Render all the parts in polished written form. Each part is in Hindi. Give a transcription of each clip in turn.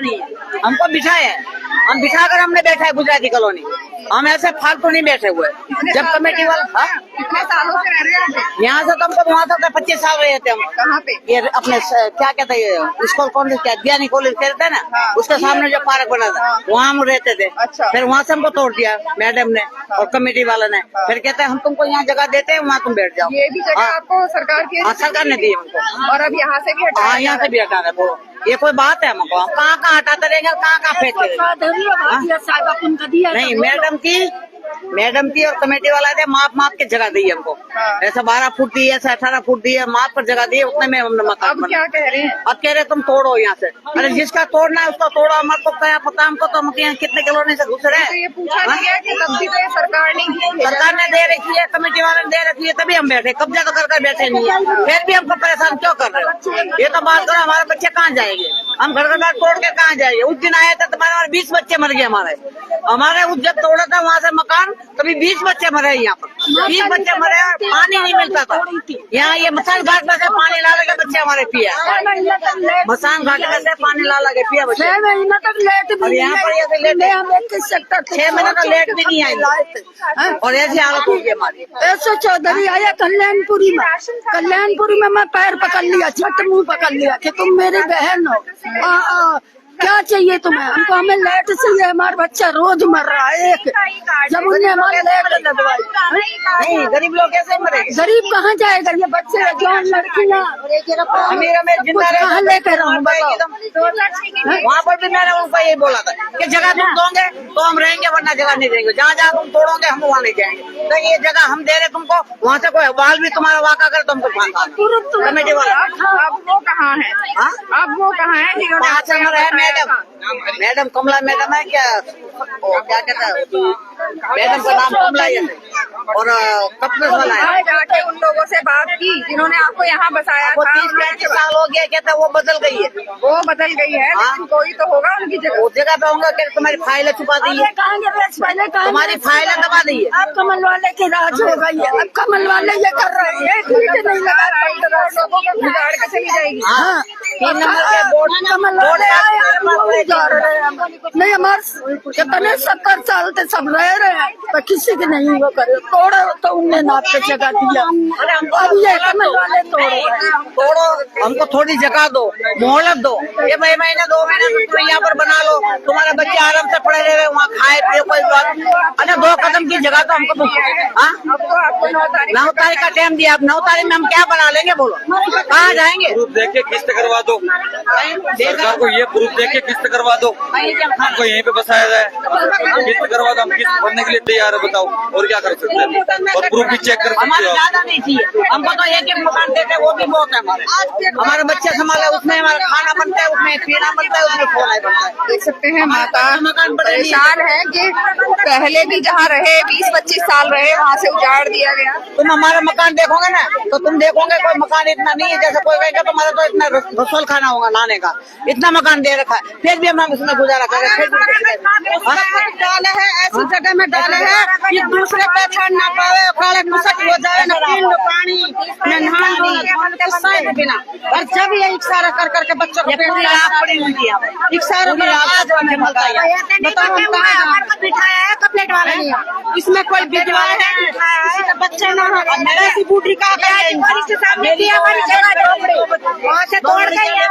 नहीं है, हमको बिठाया है, हम बिठा कर हमने बैठा है गुजराती कॉलोनी। हम ऐसे फालतू नहीं बैठे हुए। जब कमेटी वाला कितने सालों से रह रहे हैं यहाँ से तो हमको वहाँ तक 25 साल रहे थे हम। कहाँ पे? ये अपने क्या कहते हैं स्कूल कॉलेज, क्या ज्ञानी कॉलेज कहते हैं ना, उसके सामने जो पार्क बना था वहाँ हम रहते थे। अच्छा। फिर वहाँ से हमको तोड़ दिया मैडम ने और कमेटी वाला ने। फिर कहते हैं हम तुमको यहाँ जगह देते हैं, वहाँ तुम बैठ जाओ। ये भी जगह आपको सरकार की? हाँ, सरकार ने दी हमको। और अब यहाँ से भी हटाया? हाँ, यहाँ से भी हटा रहे। बोलो, ये कोई बात है? हमको हम कहाँ हटाते रहेंगे, कहाँ फेंकते रहेंगे? नहीं, मैडम की और कमेटी वाला थे माप के जगह दी हमको। ऐसा 12 फुट दी है, ऐसा 18 फुट दी है, माप पर जगह दी है, उतने में हमने मकान अब क्या कह रहे हैं? अब कह रहे तुम तोड़ो यहाँ से। अरे जिसका तोड़ना है उसका तोड़ो, हमारे को क्या पता, हमको तो हम यहाँ कितने कॉलोनी से घुस रहे तो हैं। ये पूछा नहीं गया कि तब भी तो ये सरकार ने दी है? सरकार ने दे रखी है, कमेटी वाले ने दे रखी है, तभी हम बैठे। कब्जा तो करके बैठे नहीं है, फिर भी हमको परेशान क्यों कर रहे हो? ये तो बात करो, हमारे बच्चे कहाँ जाएंगे? हम घर का तोड़ के कहाँ जाएंगे? उस दिन आए थे तुम्हारे 20 बच्चे मर गए हमारे उस जब तोड़ा था वहाँ से मकान, तभी 20 बच्चे मरे यहाँ पर। 20 बच्चे मरे और पानी नहीं मिलता था। यहाँ ये मसान घाट में से पानी ला लगे बच्चे हमारे पिया, मसान घाट में से पानी ला लगे पिया बच्चे। 6 महीना तक लेट भी और यहाँ पर ये लेट 6 महीने का लेट भी नहीं आई और ऐसी हालत हो गई हमारी। ऐसे चौधरी आया कल्याणपुरी में मैं पैर पकड़ लिया, छठ मुंह पकड़ लिया कि तुम मेरी बहन हो। क्या चाहिए तुम्हें? हमको हमें लेट चाहिए, हमारा बच्चा रोज मर रहा है। एक जब उन्हें हमारे लेट लगवाई, नहीं गरीब लोग कैसे मरे? गरीब कहाँ जाएगा? ये बच्चे जवान लड़कियाँ कहाँ लेकर रहूँ बताओ? वहाँ पर भी मैंने उनको यही बोला था कि जगह तुम दोगे तो हम रहेंगे, वरना जगह नहीं देंगे। जहाँ जहाँ तुम तोड़ोगे हम वहाँ नहीं जाएंगे। तो ये जगह हम दे रहे तुमको, वहाँ से कोई बाल भी तुम्हारा वाका करे तुमको कमेटी वाला। अब वो कहाँ है? अब वो कहाँ है? वहाँ से है मैडम कमला मैडम है क्या, क्या कहता है मैडम का नाम कमला है और कपड़े वाला है। जाके उन लोगों से बात की जिन्होंने आपको यहाँ बसाया वो था? 30-35 साल हो गया, कहते वो बदल गई है। वो बदल गई है, लेकिन कोई तो होगा उनकी जगह। वो जगह पे होंगे कि तुम्हारी फाइलें छुपा दी है, तुम्हारी फाइलें दबा दी है। अब कमल वाले की राज हो गई है, अब कमल वाले ये कर रहे हैं, नहीं लगा लोगों को बिगाड़ के चली जाएगी। हाँ, 3 नंबर के बोर्ड कमल वाले आए नहीं, हमारे कितने 70 साल से सब रह रहे हैं, पर किसी के नहीं वो करे। तोड़ो तो उन्हें नाप पे जगह दिया, अब ये कमल वाले तोड़ो, हमको थोड़ी जगह दो, मोहलत दो। ये महीने 2 महीने तुम यहाँ पर बना लो, तुम्हारे बच्चे आराम से पड़े रहे, वहाँ खाए पिए कोई बात। अरे 2 कदम की जगह तो हमको आपको 9 तारीख का टाइम दिया, अब 9 तारीख में हम क्या बना लेंगे? बोलो कहाँ जाएंगे? प्रूफ देख के किस्त करवा दो, सरकार को ये प्रूफ देख के किस्त करवा दो, हमको यहीं पे बसाया जाए। किस्त करवा दो, हम किस्त भरने के लिए तैयार है, बताओ और क्या कर सकते हैं? और प्रूफ भी चेक कर सकते हमारे हो। ज्यादा नहीं चाहिए, हमको तो एक मकान देते वो भी बहुत है। हमारे बच्चे संभाले, उसमें हमारा खाना बनता है, उसमें पीना बनता है, उसमें खोला बनता है। देख सकते हैं माता परेशान है कि पहले भी जहाँ रहे 20-25 साल रहे, वहाँ से उजाड़ दिया गया। तुम हमारा मकान देखोगे ना तो तुम देखोगे कोई मकान इतना नहीं है, जैसे कोई कहेगा तुम्हारा तो इतना रसोल खाना होगा लाने का, इतना मकान दे रखा है, फिर भी हम उसमें गुजारा करें। डाले है ऐसी जगह में डाले है कि दूसरे पहचान ना पावे, काले मुसक हो जाए, न पीन लो पानी न नहाने बिना। और जब ये इशारा कर करके बच्चों को इशारा बताओ बिठाया है कपलेट वाले ने, इसमें कोई बिजवा है किसी का बच्चा ना हो। ऐसी बूढ़ी का वहाँ से तोड़ गई है।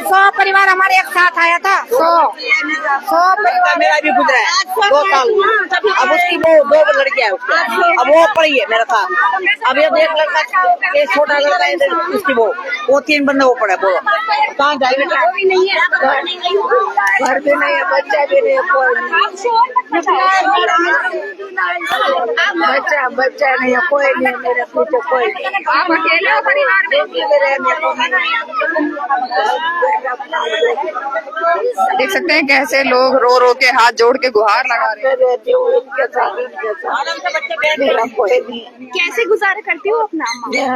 100 परिवार हमारे एक साथ आया था, 100 परिवार मेरा भी गुजरा है 2 साल। अब उसकी वो 2 लड़कियां है उसकी, अब वो पड़ी है मेरे साथ। अब ये एक लड़का, एक छोटा लड़का है, उसकी वो 3 बंदे वो पड़े। बोलो कहाँ जाएंगे? वो भी नहीं है, घर भी नहीं है, बच्चा भी नहीं है, बच्चा नहीं है, कोई नहीं है मेरे पीछे, कोई नहीं। आप अकेले हो परिवार में? देख सकते हैं कैसे लोग रो रो के हाथ जोड़ के गुहार लगा रहे हैं। कैसे गुजारा करती हूँ अपना?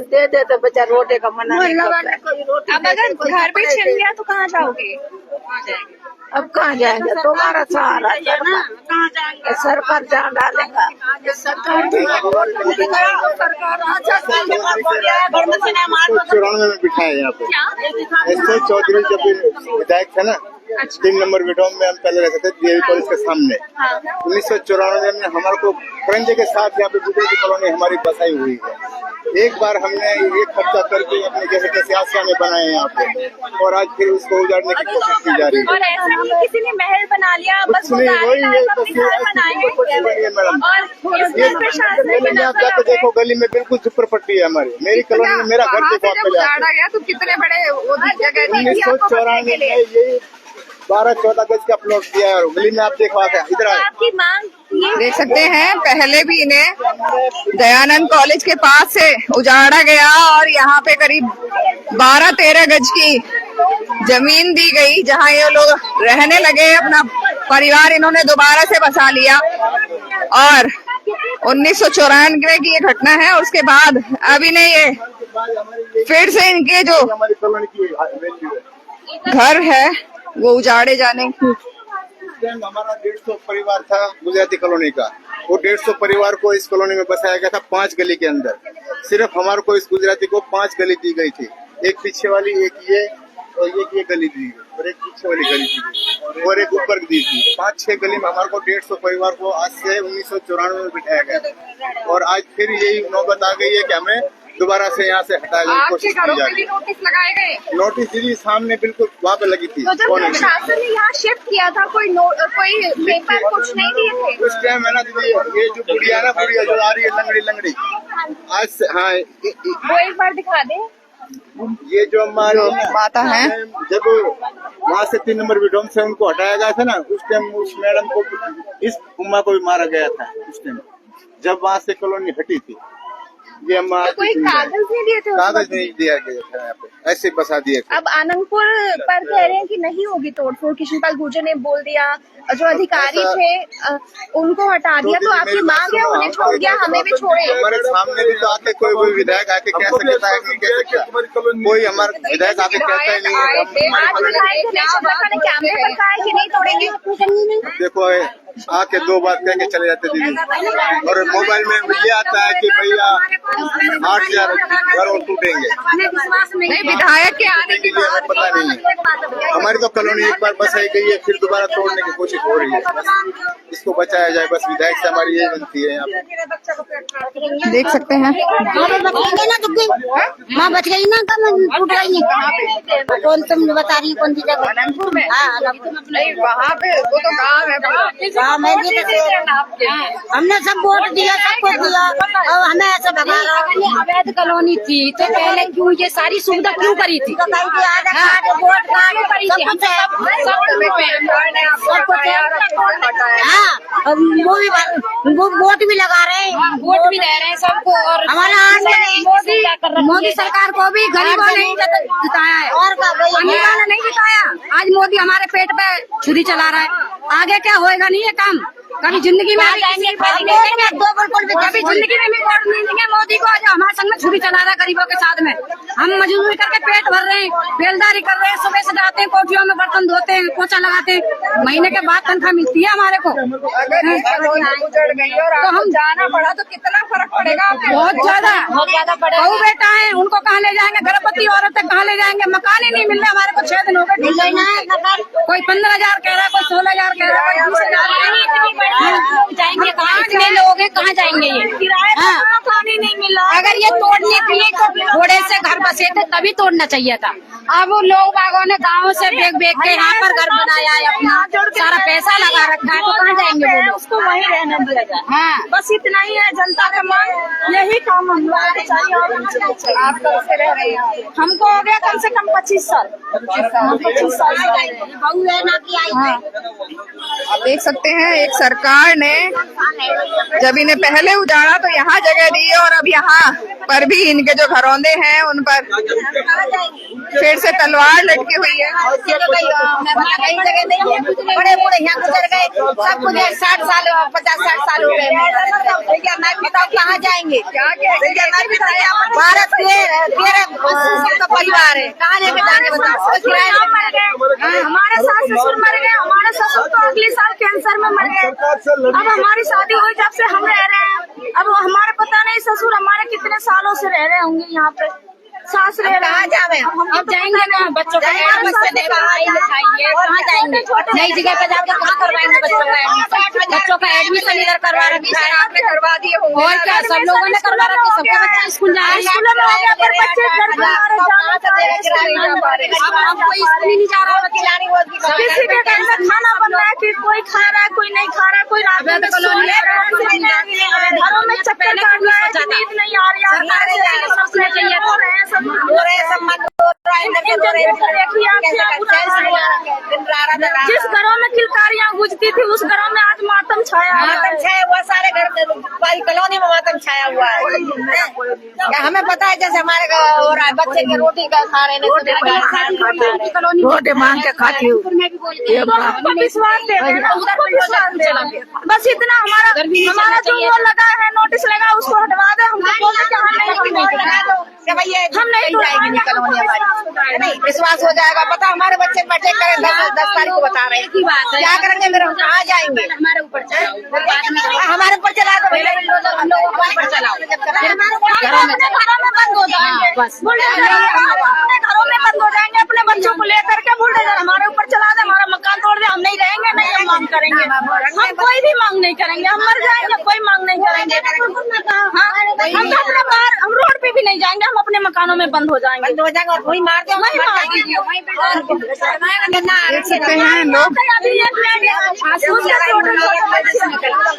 दे दे तो बच्चा रोटे का मना नहीं करता है। अब अगर घर पे छिन गया तो कहाँ जाओगे? अब कहाँ जाएंगे, तुम्हारा सहारा कहाँ जाएंगे? सरकार जहाँ डालेगा। चौरानवे में बिठाए यहाँ पे। ऐसे चौधरी जब विधायक थे ना, 3 नंबर विडोम में हम पहले रहते थे, DAV कॉलेज के सामने। 1994 में हमारे को खरंजे के साथ यहाँ पे गुजराती कॉलोनी हमारी बसाई हुई है। एक बार हमने एक कब्जा करके अपने जैसे कैसे आसिया में बनाए यहाँ पे, और आज फिर उसको उजाड़ने की कोशिश की जा रही है। और ऐसा नहीं किसी ने महल बना लिया, बस कुछ नहीं, वही है, बस ये मैडम। ये आप जाके देखो, गली में बिल्कुल झुप्पड़पट्टी है हमारी। मेरी कॉलोनी में मेरा घर देखो आप उजाड़ा गया तो कितने बड़े वो जगह दी थी आपको बनने 1994 के में लिए? ये 12-14 गज का प्लॉट दिया है, और गली में आप देखो आके इधर आए। आपकी मांग देख सकते हैं, पहले भी इन्हें दयानंद कॉलेज के पास से उजाड़ा गया और यहाँ पे करीब 12-13 गज की जमीन दी गई, जहाँ ये लोग रहने लगे। अपना परिवार इन्होंने दोबारा से बसा लिया और 1994 की ये घटना है। और उसके बाद अभी ने ये फिर से इनके जो हमारी कॉलोनी की वैल्यू है। घर है वो उजाड़े जाने की। हमारा 150 परिवार था गुजराती कॉलोनी का, वो 150 परिवार को इस कॉलोनी में बसाया गया था 5 गली के अंदर। सिर्फ हमारे को इस गुजराती को 5 गली दी गई थी, एक पीछे वाली, एक ये और ये गली दी गई, और एक पीछे वाली गली दी गई, और एक ऊपर दी थी। 5-6 गली में हमारे को 150 परिवार को आज से 1994 में बिठाया गया, और आज फिर यही नौबत आ गई है कि हमें दोबारा से यहाँ से हटाने की कोशिश की जा रही है। नोटिस लगाए गए, नोटिस दीदी सामने बिल्कुल वहाँ पे लगी थी। तो जब प्रशासन ने यहाँ शिफ्ट किया था कोई पेपर कुछ नहीं दिए थे? उस टाइम है ना दीदी, ये जो बुढ़िया ना, बुढ़िया जो आ रही है लंगड़ी आज से, हाँ वो एक बार दिखा दे। ये जो हमारे माता है, जब वहाँ से 3 नंबर विडोम से उनको हटाया गया था ना, उस टाइम उस मैडम को, इस उम्मा को भी मारा गया था उस टाइम, जब वहाँ से कॉलोनी हटी थी। ये हम तो कोई कागज नहीं दिए थे? कागज नहीं दिया गया था यहाँ पे, ऐसे बसा दिए थे। अब आनंदपुर पर कह रहे हैं कि नहीं होगी तोड़फोड़, किशनपाल गुर्जर ने बोल दिया, जो अधिकारी थे उनको हटा दिया। तो आपकी मांग है उन्हें छोड़ दिया, हमें भी छोड़े। हमारे सामने भी तो आके कोई विधायक आके कह सकता है कि कैसे क्या, कोई हमारा विधायक आके कहता ही नहीं है। कैमरे पर कहा है कि नहीं तोड़ेंगे। देखो आके 2 बात कह के चले जाते दीदी, और मोबाइल में ये आता है कि भैया 8,000 घर और टूटेंगे। नहीं, विधायक के आने के हमें पता नहीं है। हमारी तो कॉलोनी एक बार बसाई गई है, फिर दोबारा तोड़ने की कोशिश हो रही है। बस इसको बचाया जाए, बस विधायक से हमारी यही विनती है। यहाँ पे देख सकते हैं, माँ बच गई ना, कम टूट गई। कौन तुम बता रही कौन सी जगह? आनंदपुर में। हाँ, वहाँ पे वो तो गाँव है। हमने सब वोट दिया, सबको दिया, और हमें ऐसा भगा रहा। अवैध कॉलोनी थी तो पहले क्यों ये सारी सुविधा क्यों करी थी? वोट वो वोट भी लगा रहे हैं, वोट भी दे रहे हैं सबको। और हमारा मोदी सरकार को भी गरीबों ने जिताया है, और अमीर वाला नहीं जिताया। आज मोदी हमारे पेट पे छुरी चला रहा है, आगे क्या होएगा नहीं ये काम। कभी जिंदगी में कभी जिंदगी में भी वोट नहीं देंगे मोदी को। आज हमारे संग में छुरी चला रहा है गरीबों के साथ में। हम मजदूरी करके पेट भर रहे हैं, बेलदारी कर रहे हैं, सुबह से जाते हैं कोठियों में बर्तन धोते हैं, पोछा लगाते हैं, महीने के बाद तनख्वाह मिलती है हमारे को। उजड़ गई और तो हम जाना पड़ा तो कितना फर्क पड़ेगा? बहुत ज्यादा बहू बेटा है, उनको कहाँ ले जाएंगे? गर्भवती औरत कहाँ ले जाएंगे? मकान ही नहीं मिल रहा हमारे को। 6 दिन हो गए, कोई 15,000 कह रहा है, कोई 16,000 कह रहा है, कोई 20,000 जाएंगे कहाँ? इतने लोग हैं, कहाँ जाएंगे ये? पानी नहीं मिला। अगर ये तोड़ने के लिए थोड़े से घर बसे थे तभी तोड़ना चाहिए था। अब वो लोग बागों ने गाँव से बेच के यहाँ पर घर बनाया है, अपना सारा पैसा लगा रखा है, तो कहाँ जाएंगे वो लोग? उसको वहीं रहने दिया जाए। हाँ, बस इतना ही है जनता का मांग, यही काम हम लोगों को चाहिए। और आप कब से रह रहे हैं? हमको हो गया कम से कम 25 साल। 25 साल बहू है ना कि आई। आप देख सकते हैं, एक सरकार ने जब इन्हें पहले उजाड़ा तो यहाँ जगह दी है, और अब यहाँ पर भी इनके जो घरौंदे हैं उन पर फिर से तलवार लटकी हुई है। बड़े बूढ़े यहाँ गुजर गए, सब कुछ 60 साल 50-60 साल हो गए। बताओ कहाँ जाएंगे? भारत के 13 का परिवार है, कहाँ लेके जाएंगे बताओ? हमारे साथ ससुर मर गए, हमारे ससुर तो अगले साल कैंसर में मर गए। अब हमारी शादी हुई जब से हम रह रहे हैं। अब हमारे पता नहीं ससुर हमारे कितने सालों से रह रहे होंगे यहाँ पे। सास रह रहे हैं, जावे अब जाएंगे ना बच्चों का एडमिशन पढ़ाई लिखाई है, कहाँ जाएंगे? नई जगह पे जाकर कहाँ करवाएंगे बच्चों का एडमिशन? बच्चों का एडमिशन इधर करवा रखे हैं, आपने करवा दिए होंगे और क्या सब लोगों ने करवा रखे, सबके बच्चे स्कूल जा रहे हैं। अब कोई स्कूल ही नहीं जा रहा बच्चे। किसी के घर में खाना बन रहा है कि कोई खा रहा है, कोई नहीं खा रहा है, कोई रात में घरों में चक्कर काट रहा है, नींद नहीं आ रही है। जिस घरों में किलकारियां गुजती थी उस घरों में आज मातम छाया हुआ, सारे घर पूरी कॉलोनी में मातम छाया हुआ है। क्या हमें पता है जैसे हमारे हो रहा है, बच्चे की रोटी का खा रहे हैं, रोटी मांग के खाती हूँ। विश्वास दे बस इतना हमारा जो वो लगा है नोटिस लगा उसको हटवा दे। हम नहीं जाएंगे कॉलोनी हमारी, नहीं विश्वास हो जाएगा। पता हमारे बच्चे बैठे करें 10 तारीख को बता रहे हैं, क्या करेंगे मेरे, कहाँ जाएंगे? हमारे ऊपर चला दो, घरों में बंद हो जाएंगे, घरों में बंद हो जाएंगे अपने बच्चों को लेकर के। बुलडोजर हमारे ऊपर चला दे, हमारा मकान तोड़ दे, हम नहीं रहेंगे, नहीं हम मांग करेंगे, हम कोई भी मांग नहीं करेंगे, हम मर जाएंगे कोई मांग नहीं करेंगे। हम तो अपने बाहर, हम रोड पे भी नहीं जाएंगे, हम अपने मकानों में बंद हो जाएंगे, वही मार दे, वही मार देख सकते हैं लोग।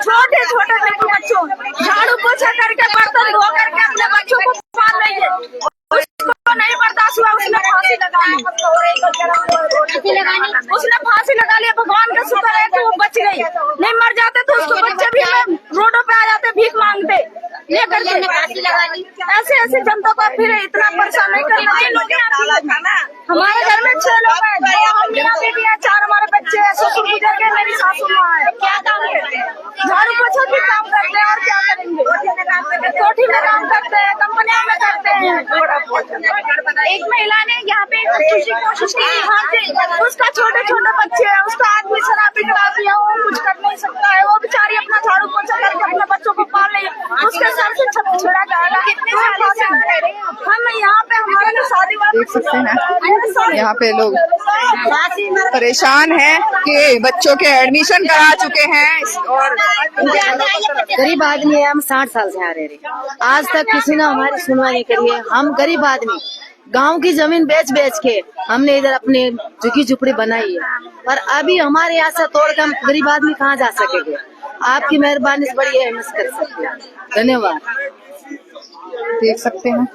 छोटे छोटे बच्चों झाड़ू पोछा करके बर्तन धो करके अपने बच्चों को पाल रही है। उसको नहीं बर्दाश्त हुआ, उसने फांसी लगा ली। भगवान का शुक्र है कि वो बच गई, नहीं मर जाते तो उसको बच्चे भी रोडों पे आ जाते भीख मांगते लेकर के। ऐसे ऐसे जनता को फिर इतना परेशान नहीं करना चाहिए। हमारे घर में 6 लोग हैं, 2 हम मियां बेटी हैं, 4 हमारे बच्चे हैं, ससुर गुजर गए, मेरी सासू माँ है। क्या काम करते हैं? झाड़ू पोछा भी काम करते हैं, और क्या करेंगे? कोठी में काम करते हैं, कंपनियों में करते हैं। एक महिला ने यहाँ पे कोशिश की, यहाँ से उसका छोटे छोटे बच्चे हैं, उसका आदमी शराबी करा दिया, वो कुछ कर नहीं सकता है, वो बेचारी अपना झाड़ू पोछा करके अपने बच्चों को पाल रही है, उसके सर से छत छोड़ा जाएगा। हम यहाँ पे हमारा जो शादी देख सकते हैं यहाँ पे लोग परेशान हैं कि बच्चों के एडमिशन करा चुके हैं और गरीब आदमी है, हम 60 साल से आ रहे हैं, आज तक किसी ने हमारी सुनवाई नहीं करी है। हम गरीब आदमी गांव की जमीन बेच बेच के हमने इधर अपने झुकी झुपड़ी बनाई है, पर अभी हमारे यहाँ से तोड़ के हम गरीब आदमी कहाँ जा सकेंगे? आपकी मेहरबानी से बड़ी है, कर सकते हैं। धन्यवाद। देख सकते हैं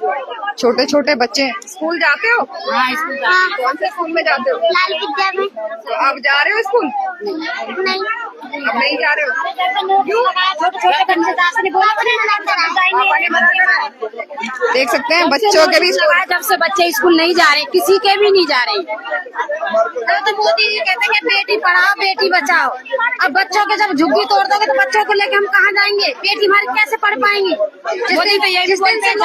छोटे छोटे बच्चे। स्कूल जाते हो? हाँ, स्कूल कौन से स्कूल में जाते हो? लाल विद्या में। तो आप जा रहे हो स्कूल? नहीं, अब नहीं जा रहे हो? देख सकते हैं बच्चों के भी जब से बच्चे स्कूल नहीं जा रहे, किसी के भी नहीं जा रहे। तो मोदी जी कहते हैं बेटी पढ़ाओ बेटी बचाओ। अब बच्चों के जब झुग्गी तोड़ दोगे तो बच्चों को लेके हम कहाँ जाएंगे? बेटी हमारी कैसे पढ़ पाएंगी? मोदी तो ये भी बोलते हैं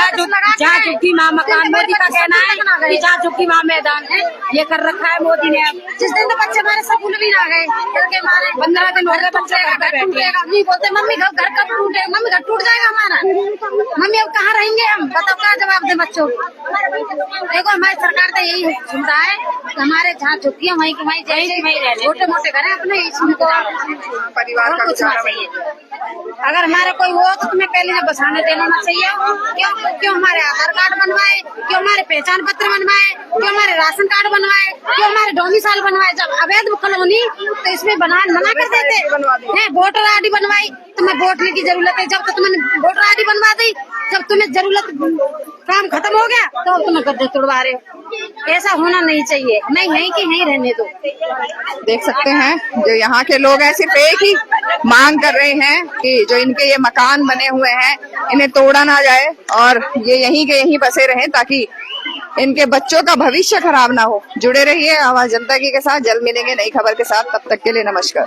जहाँ झुग्गी माँ मकान। मोदी का कहना है कि जहाँ झुग्गी माँ मैदान है, ये कर रखा है मोदी ने। जिस दिन तो बच्चे हमारे स्कूल भी ना गए, क्योंकि हमारे 15 दिन हो गए बच्चे टूटेगा। नहीं बोलते मम्मी घर कब टूटेगा? मम्मी घर टूट जाएगा हमारा, मम्मी अब कहाँ रहेंगे हम? बताओ क्या जवाब दे बच्चों? देखो हमारी सरकार तो यही सुनता है कि हमारे जहाँ झुग्गी है वहीं वहीं रह, छोटे मोटे घर है अपने, इसको परिवार का कुछ चाहिए। अगर हमारा कोई हो तो तुम्हें पहले से बसाने देना चाहिए। क्यों हमारे आधार कार्ड बनवाए, क्यों हमारे पहचान पत्र बनवाए, क्यों हमारे राशन कार्ड बनवाए, क्यों हमारे डोमिसाइल बनवाए? जब अवैध कॉलोनी तो इसमें मना कर देते हैं। वोटर आईडी बनवाई, तुम्हें वोटने की जरूरत है, जब तो तुमने वोटर आईडी बनवा दी, जब तुम्हें जरूरत काम खत्म हो गया तो तुम्हें गड्ढे तोड़वा रहे हो। ऐसा होना नहीं चाहिए, नहीं है कि नहीं रहने दो। देख सकते हैं जो यहाँ के लोग हैं सिर्फ एक ही मांग कर रहे हैं कि जो इनके ये मकान बने हुए हैं इन्हें तोड़ा ना जाए और ये यहीं के यहीं बसे रहें ताकि इनके बच्चों का भविष्य खराब ना हो। जुड़े रहिए आवाज जनता की के साथ, जल्द मिलेंगे नई खबर के साथ, तब तक के लिए नमस्कार।